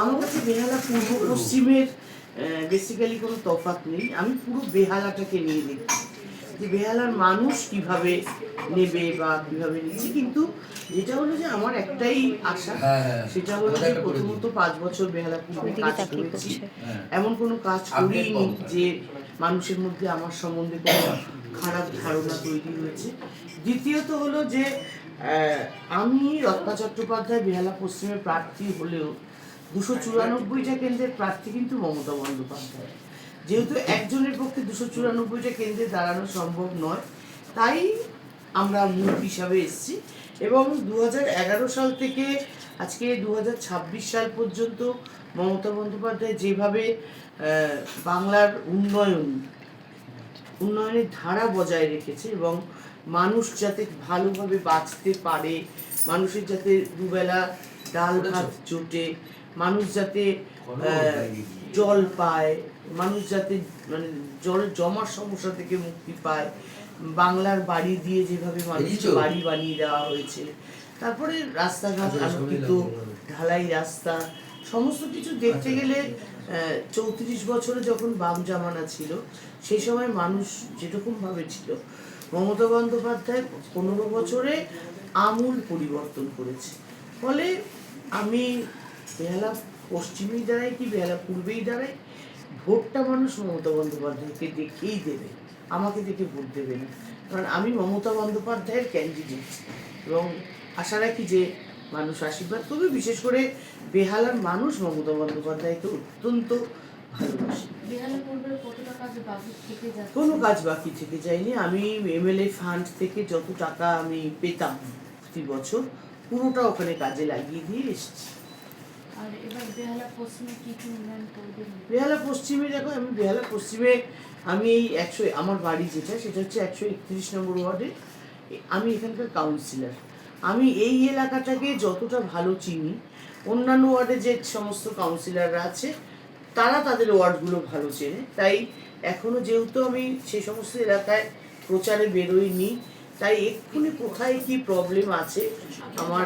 আমার কাছে বেহালা পূর্ব পশ্চিমের বেসিক্যালি কোনো তফাৎ নেই। আমি পুরো বেহালাটাকে নিয়ে দেখি যে বেহালার মানুষ কিভাবে নেবে বা কিভাবে নিচ্ছে। কিন্তু যেটা হলো যে আমার একটাই আশা, সেটা হলো যে প্রথমত 5 বছর বেহালা পূর্বে কাজ করেছি, এমন কোনো কাজ করিনি যে মানুষের মধ্যে আমার সম্বন্ধে কোনো খারাপ ধারণা তৈরি হয়েছে। দ্বিতীয়ত হলো যে আমি রত্না চট্টোপাধ্যায় বেহালা পশ্চিমের প্রার্থী হলেও 294টা কেন্দ্রের প্রার্থী কিন্তু মমতা বন্দ্যোপাধ্যায়। যেহেতু একজনের পক্ষে 294টা কেন্দ্রে দাঁড়ানো সম্ভব নয়, তাই আমরা মুখ হিসাবে এসেছি। এবং 2011 সাল থেকে আজকে 2026 সাল পর্যন্ত মমতা বন্দ্যোপাধ্যায় যেভাবে বাংলার উন্নয়নের ধারা বজায় রেখেছে এবং মানুষ যাতে ভালোভাবে বাঁচতে পারে, মানুষের যাতে দুবেলা ডাল ভাত জোটে, মানুষ যাতে জল পায়, মানুষ যাতে মানে জল জমার সমস্যা থেকে মুক্তি পায়, বাংলার বাড়ি দিয়ে যেভাবে মানুষকে বাড়ি বানিয়ে দেওয়া হয়েছে, তারপরে রাস্তাঘাট আলোকিত, ঢালাই রাস্তা, সমস্ত কিছু দেখতে গেলে 34 বছরে যখন বাম জামানা ছিল সেই সময় মানুষ যেরকমভাবে ছিল, মমতা বন্দ্যোপাধ্যায় 15 বছরে আমূল পরিবর্তন করেছে। ফলে আমি বেহালা পশ্চিমেই দাঁড়াই কি বেহালা পূর্বেই দাঁড়াই, ভোটটা মানুষ মমতা বন্দ্যোপাধ্যায়কে দেখেই দেবে, আমাকে দেখে ভোট দেবে না। কারণ আমি মমতা বন্দ্যোপাধ্যায়ের ক্যান্ডিডেট এবং আশা রাখি যে মানুষ আশীর্বাদ করবে। বিশেষ করে বেহালার মানুষ মমতা বন্দ্যোপাধ্যায়কে অত্যন্ত ভালোবাসে। কোনো কাজ বাকি থেকে যায়নি। আমি এমএলএ ফান্ড থেকে যত টাকা আমি পেতাম প্রতি বছর পুরোটা ওখানে কাজে লাগিয়ে দিয়ে এসেছি। আর এবার বেহালা পশ্চিমে কি কি উন্নয়ন করবেন? বেহালা পশ্চিমে দেখো, আমি বেহালা পশ্চিমে আমি এই 100 আমার বাড়ি যেটা সেটা হচ্ছে 131 নম্বর ওয়ার্ডে। আমি এখানকার কাউন্সিলর। আমি এই এলাকাটাকে যতটা ভালো চিনি, অন্যান্য ওয়ার্ডে যে সমস্ত কাউন্সিলররা আছে তারা তাদের ওয়ার্ডগুলো ভালো চেনে। তাই এখনও যেহেতু আমি সেই সমস্ত এলাকায় প্রচারে বেরোইনি, তাই এক্ষুনি কোথায় কি প্রবলেম আছে আমার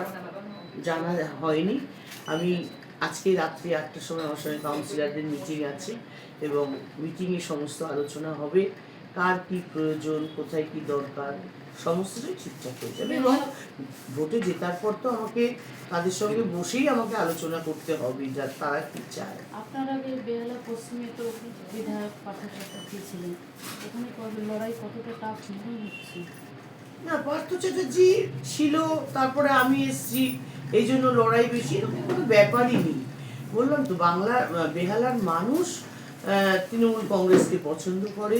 জানা হয়নি। আমি আজকে রাত্রি 8টার সময় আমার সঙ্গে কাউন্সিলরদের মিটিং আছে এবং মিটিংয়ে সমস্ত আলোচনা হবে, কার কি প্রয়োজন, কোথায় কি দরকার, সমস্তটাই ঠিকঠাক হয়ে যাবে। এবং ভোটে জেতার পর তো আমাকে তাদের সঙ্গে বসেই আমাকে আলোচনা করতে হবে যা তারা কি চায়। আপনার আগে বেহালা পশ্চিমে তো বিধায়ক পার্থ চ্যাটার্জি ছিলেন, এখানে লড়াই কতটা টাফ মনে হচ্ছে? না, পার্থ চ্যাটার্জি ছিল, তারপরে আমি এসেছি, এই জন্য লড়াই বেশি, এরকম কোনো ব্যাপারই নেই। বললাম তো, বেহালার মানুষ তৃণমূল কংগ্রেসকে পছন্দ করে,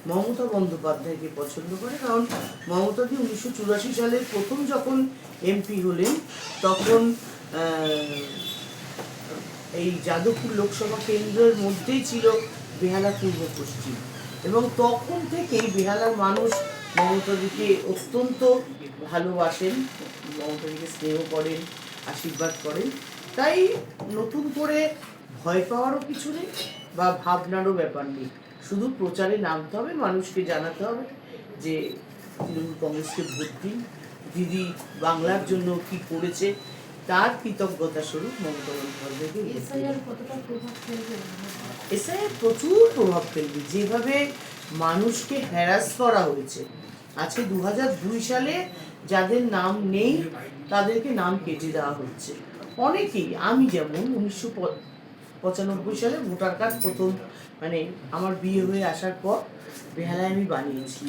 মমতা বন্দ্যোপাধ্যায়কে পছন্দ করে। কারণ মমতাদি 1984 সালে প্রথম যখন এমপি হলেন তখন এই যাদবপুর লোকসভা কেন্দ্রের মধ্যেই ছিল বেহালা পূর্ব পশ্চিম, এবং তখন থেকেই বেহালার মানুষ মমতাদিকে অত্যন্ত ভালোবাসেন, মমতাদিকে স্নেহ করেন, আশীর্বাদ করেন। তাই নতুন করে ভয় পাওয়ারও কিছু নেই বা ভাবনারও ব্যাপার নেই। শুধু প্রচারে নামতে হবে, মানুষকে জানাতে হবে যে তৃণমূল কংগ্রেসকে ভোট দিন, দিদি বাংলার জন্য কি করেছে তার কৃতজ্ঞতা স্বরূপ মমতা বন্দ্যোপাধ্যায়কে। এসআইআর প্রচুর প্রভাব ফেলবে। যেভাবে মানুষকে হ্যারাস করা হয়েছে, আজকে 2002 সালে যাদের নাম নেই তাদেরকে নাম কেটে দেওয়া হচ্ছে। অনেকেই, আমি যেমন 1995 সালে ভোটার কার্ড প্রথম মানে আমার বিয়ে হয়ে আসার পর বেহালায় আমি বানিয়েছি।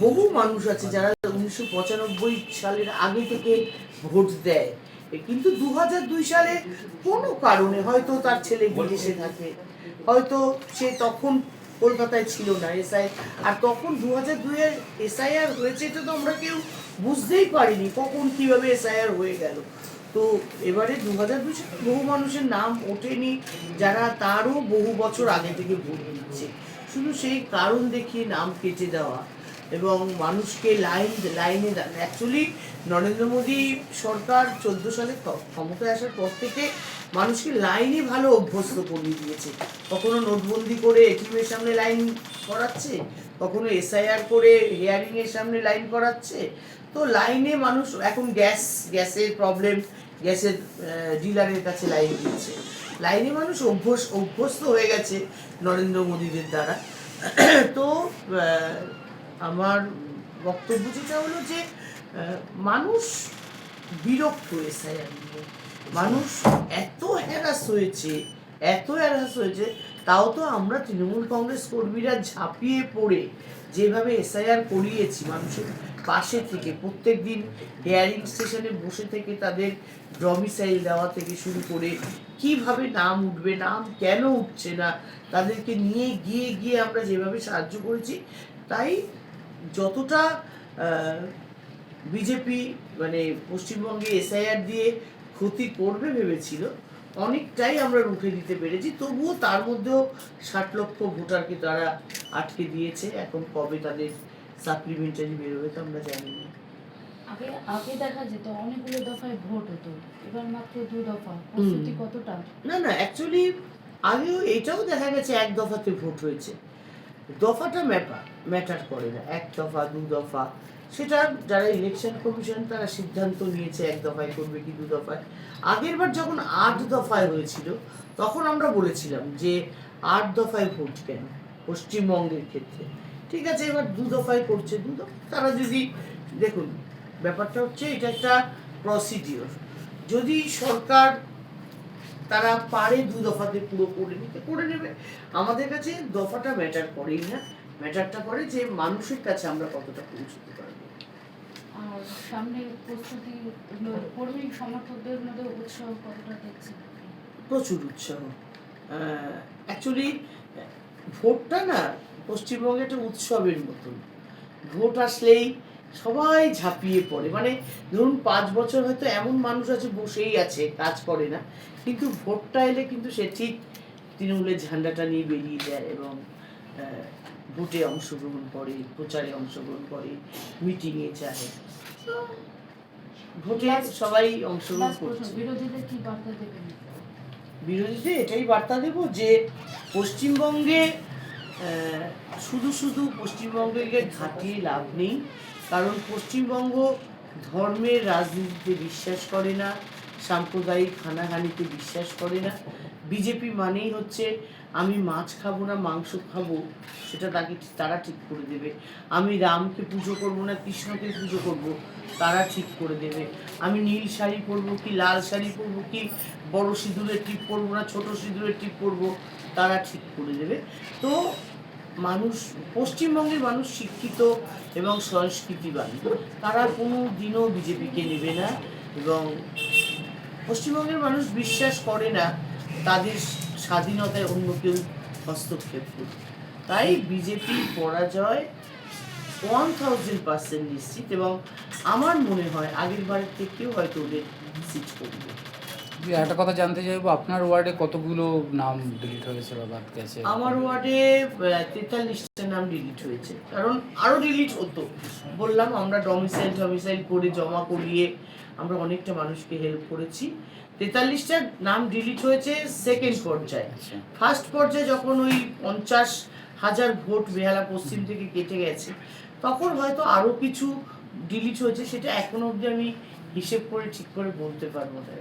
বহু মানুষ আছে যারা 1995 সালের আগে থেকে ভোট দেয়, কিন্তু 2002 সালে কোনো কারণে, হয়তো তার ছেলে বিদেশে থাকে, হয়তো সে তখন কলকাতায় ছিল না, আর তখন 2002-এর এসআইআর হয়েছে, এটা তো আমরা কেউ বুঝতেই পারিনি কখন কিভাবে এসআইআর হয়ে গেল। তো এবারে 2002 সালে বহু মানুষের নাম ওঠেনি যারা তারও বহু বছর আগে থেকে ভোট দিচ্ছে। শুধু সেই কারণ দেখিয়ে নাম কেটে দেওয়া এবং মানুষকে লাইনে অ্যাকচুয়ালি নরেন্দ্র মোদী সরকার 14 সালে ক্ষমতায় আসার পর থেকে মানুষকে লাইনে ভালো অভ্যস্ত করিয়ে দিয়েছে। কখনো নোটবন্দি করে এটিএমের সামনে লাইন করাচ্ছে, কখনো এসআইআর করে হিয়ারিংয়ের সামনে লাইন করাচ্ছে। তো লাইনে মানুষ এখন গ্যাসের প্রবলেম, গ্যাসের ডিলারের কাছে লাইন দিচ্ছে। লাইনে মানুষ অভ্যস্ত হয়ে গেছে নরেন্দ্র মোদীদের দ্বারা। তো আমার বক্তব্য যেটা হলো যে মানুষ বিরক্ত এসআইআর নিয়ে, মানুষ এত হ্যারাস হয়েছে, তাও তো আমরা তৃণমূল কংগ্রেস কর্মীরা ঝাঁপিয়ে পড়ে যেভাবে এসআইআর করিয়েছি মানুষের পাশে থেকে, প্রত্যেক দিন হেয়ারিং স্টেশনে বসে থেকে তাদের ডমিসাইল দেওয়া থেকে শুরু করে কিভাবে নাম উঠবে, নাম কেন উঠছে না, তাদেরকে নিয়ে গিয়ে আমরা যেভাবে সাহায্য করেছি, তাই যতটা বিজেপি মানে পশ্চিমবঙ্গে এসআইআর দিয়ে ক্ষতি করবে ভেবেছিল, অনেকটাই আমরা রুখে দিতে পেরেছি। তবুও তার মধ্যেও 60 লক্ষ ভোটারকে তারা আটকে দিয়েছে। এখন কবে তাদের সাপ্লিমেন্টারি বেরোবে তো আমরা জানি না। আগে আগে দেখা যেত অনেকগুলো দফায় ভোট হতো, এবার মাত্র 2 দফা। প্রস্তুতি কতটা? না অ্যাকচুয়ালি আগেও এটাও দেখা গেছে এক দফাতে ভোট হয়েছে। দফাটা ম্যাটার করে না, 1 দফা 2 দফা, সেটা যারা ইলেকশন কমিশন তারা সিদ্ধান্ত নিয়েছে 1 দফায় করবে কি 2 দফায়। আগের বার যখন 8 দফায় হয়েছিল তখন আমরা বলেছিলাম যে 8 দফায় ভোট কেন পশ্চিমবঙ্গের ক্ষেত্রে, ঠিক আছে এবার 2 দফায় করছে, 2 দফা তারা যদি, দেখুন ব্যাপারটা হচ্ছে এটা একটা প্রসিডিওর, যদি সরকার তারা পারে 2 দফাতে পুরো করে নেবে। আমাদের কাছে দফাটা ম্যাটার করেই না, ম্যাটারটা করে যে মানুষের কাছে আমরা কতটা পৌঁছতে পারবো। আর সামনে প্রস্তুতি কর্মী সমর্থকদের মধ্যে উৎসাহ কতটা দেখছেন? প্রচুর উৎসাহ। অ্যাকচুয়ালি ভোটটা না পশ্চিমবঙ্গে একটা উৎসবের মতন, ভোট আসলেই সবাই ঝাঁপিয়ে পড়ে। মানে ধরুন 5 বছর হয়তো এমন মানুষ আছে বসেই আছে, কাজ করে না, কিন্তু ভোটটা এলে কিন্তু সে ঠিক তৃণমূলের ঝান্ডাটা নিয়ে বেরিয়ে যায় এবং ভোটে অংশগ্রহণ করে, প্রচারে অংশগ্রহণ করে, মিটিংয়ে যায়। তো ভোটে সবাই অংশগ্রহণ করছে। বিরোধীদের কি বার্তা দেবেন? বিরোধীদের এটাই বার্তা দেব যে পশ্চিমবঙ্গে শুধু পশ্চিমবঙ্গকে ঘাটিয়ে লাভ নেই, কারণ পশ্চিমবঙ্গ ধর্মের রাজনীতিতে বিশ্বাস করে না, সাম্প্রদায়িক হানাহানিতে বিশ্বাস করে না। বিজেপি মানেই হচ্ছে আমি মাছ খাবো না মাংস খাবো, সেটা তারা ঠিক করে দেবে। আমি রামকে পুজো করবো না কৃষ্ণকে পুজো করব, তারা ঠিক করে দেবে। আমি নীল শাড়ি পরবো কি লাল শাড়ি পরবো কি বড় সিঁদুরের টিপ পরবো না ছোট সিঁদুরের টিপ পরবো, তারা ঠিক করে দেবে। তো মানুষ, পশ্চিমবঙ্গের মানুষ শিক্ষিত এবং সংস্কৃতিবান, তারা কোনো দিনও বিজেপিকে নেবে না এবং পশ্চিমবঙ্গের মানুষ বিশ্বাস করে না তাদের স্বাধীনতায় অন্য কেউ হস্তক্ষেপ করবে। তাই বিজেপির পরাজয় 1000% নিশ্চিত এবং আমার মনে হয় আগের বারের থেকেও হয়তো ওদের সিট করবে। একটা কথা জানতে চাইবো, আপনার ওয়ার্ডে কতগুলো নাম ডিলিট হয়েছে বা বাদ গেছে? আমার ওয়ার্ডে 43টা নাম ডিলিট হয়েছে, কারণ আরও ডিলিট হতো। বললাম আমরা ডমিসাইল করে জমা করিয়ে আমরা অনেকটা মানুষকে হেল্প করেছি। 43টা নাম ডিলিট হয়েছে সেকেন্ড পর্যায়ে। ফার্স্ট পর্যায়ে যখন ওই 50,000 ভোট বেহালা পশ্চিম থেকে কেটে গেছে, তখন হয়তো আরও কিছু ডিলিট হয়েছে, সেটা এখনো অবধি আমি হিসেব করে ঠিক করে বলতে পারবো না।